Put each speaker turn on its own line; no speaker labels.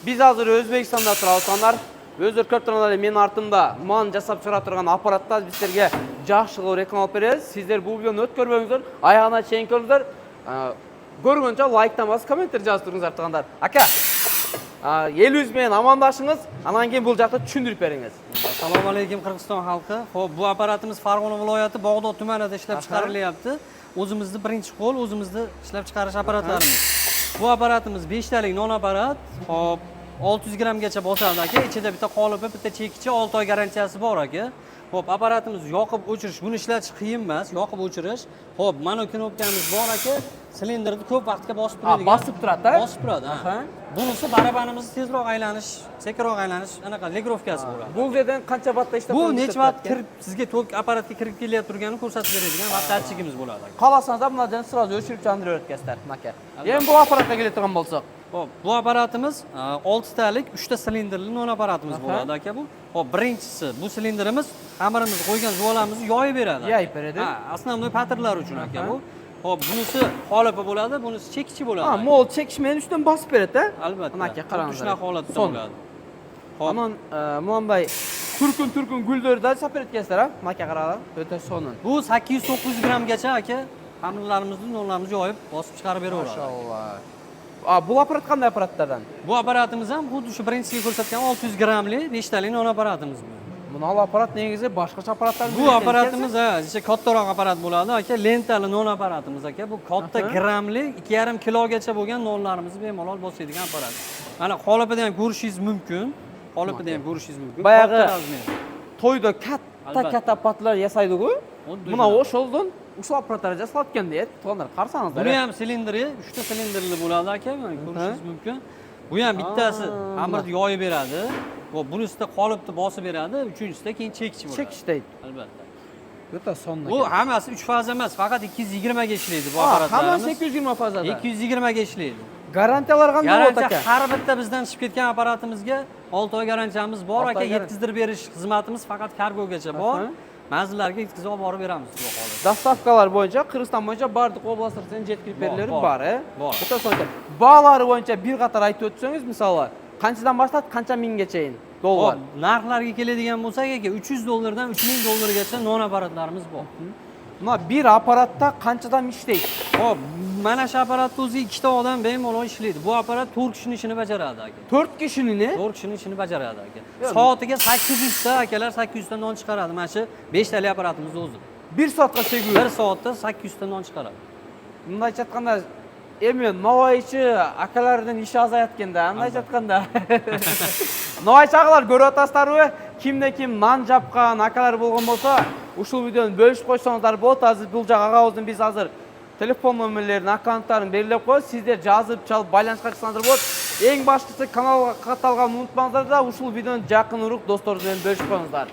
Biz hazır Özbekistanda turabızlar. Özдөр көптөрүңөр менин артымда ман жасап чыгара турган аппаратта биз силерге жакшы кылып реклама алып беребиз. Сиздер бул видеону өткөрбөңүздөр, аягына чейин көрүңүздөр. Көргөнчө лайктан басып комменттер жазып туруңуздар туугандар. Ака, элибиз менен амандашыңыз, анан кийин бул жакта түшүндүрүп бериңиз.
Assalomu alaykum Qirg'iziston xalqi. Xo'p, bu apparatimiz Farg'ona viloyati Bog'dod tumanida ishlab chiqarilyapti. O'zimizning birinchi qo'l, o'zimizning ishlab chiqarish apparatlarimiz. Bu apparatimiz 5 talik non apparat. Xo'p, 600 grammgacha bosadi aka. Ichida bitta qolipi, bitta chekichi, 6 oy garantiyasi bor aka. Xo'p, apparatimiz yoqib o'chirish, buni ishlatish qiyin emas, yoqib o'chirish. Xo'p, mana knopkamiz bor aka. Silindrni ko'p vaqtga bosib turadigan.
Bosib turadi-da?
Bosib turadi, ha. Bunisi barabanimiz tezroq aylanish, sekinroq aylanish, anaqa legrovkasi bo'ladi.
Bu yerdan qancha vatda ishlab
Bu necha vatt kirib, sizga tok apparatga kirib kelyapti turganini ko'rsatib beradigan vattatchigimiz bo'ladi.
Qolasangiz ham bundan sразу o'chirib chandırib o'tkazlar, aka. Endi bu apparatga keladigan bo'lsak.
Xo'p, bu apparatimiz 6 talik 3 ta silindrli non apparatimiz bo'ladi aka bu. Xo'p, birinchisi bu silindrimiz xamirimizni qo'ygan zuvalamizni yoyib beradi.
Yoyib beradi.
Ha, основной patrlar uchun aka bu. Xo'p, bunisi qolipi bo'ladi, bunisi chekichi bo'ladi.
Ha, mol chekish men ustidan bosib beradi-da.
Albatta.
Mana aka qarang.
Shunaqa holatda bo'ladi.
Aman Muhammad turkun gullarni olib beryapsizlar, ha? Mana aka qaranglar, o'ta so'nin.
Bu 800-900 grammgacha aka xamirlarimizni, nonlarimizni yoyib, bosib chiqarib beraveradi.
Maşallah. Bu apparat qanday apparatlardan?
Bu apparatimiz ham xuddi shu birinchisiga ko'rsatgan 600 grammli 5 talik non apparatimiz bu.
Bunaqal apparat negizi boshqacha apparatlar
Bu apparatimiz ichida kattaroq apparat bo'ladi aka, lentali non apparatimiz aka. Bu katta grammli 2,5 kilogacha bo'lgan nonlarimizni bemalol bosadigan apparat. Mana qolipida ham ko'rishingiz mumkin. Qolipida ham ko'rishingiz mumkin.
Bayag'i to'yda katta apparatlar yasaydi-ku. Buna o'sholdan ushbu apparatlar jaslatgan deydi. To'g'ri, qarasangiz.
Buni ham silindri, 3 ta silindrli bo'ladi aka, mana ko'rishingiz mumkin. Bu ham bittasi xamirni yoyib beradi. Xo'p, bunisida qolipni bosib beradi, uchinchisida keyin chekichi bo'ladi.
Chekish deydi.
Albatta.
O'ta sonda.
Bu hammasi 3 faza emas, faqat 220 ga ishlaydi bu apparatlarimiz.
Hammasi 220 fazada.
220 ga ishlaydi.
Garantiyalar qanday bo'ladi aka?
Har bitta bizdan chiqib ketgan apparatimizga 6 oy garantiyamiz bor aka, yetkazdirib berish xizmatimiz faqat kargogacha bor. Manzillarga yetkazib olib borib beramiz bu holat.
Dastavkalar bo'yicha Qirg'iziston bo'yicha barliq oblastlardan yetkazib beriladi bor.
Bor.
O'ta sonda. Baholari bo'yicha bir qator aytib o'tsangiz, masalan, qanchadan boshlab qancha minggachayin dollar.
Narxlarga keladigan bo'lsak aka, 300 dollardan 3000 dollargacha non apparatlarimiz bor.
Mana bir apparatda qanchadan ishlaydi?
Xo'p, mana shu apparatda o'zi 2 ta odam bemalol ishlaydi. Bu apparat 4 kishining ishini bajaradi aka.
4 kishiningni?
4 kishining ishini bajaradi aka. Soatiga 800 ta akalar 800 ta non chiqaradi. Mana shu 5 talik apparatimiz o'zi.
1 soatga 800.
1 soatda 800 ta non chiqaradi.
Bunday aytganda, Navoiychi akalardan ish azayotganda, bunday aytganda. Navoiychi akalar ko'ryapsizlar-ku, kim non japgan akalar bo'lgan bo'lsa, ushbu videoni bo'lishib qo'ysangiz bo'ladi. Hozir bu joq ag'avizning biz hozir telefon nomerlarini, akkauntlarini belgilab qo'yib, sizlar yozib, chalib baylanishga chiqsanglar bo'ladi. Eng boshqisi kanalga qatalgan unutmangizlar, ushbu videoni yaqin urug' do'stlaringiz bilan bo'lishib qo'yingizlar.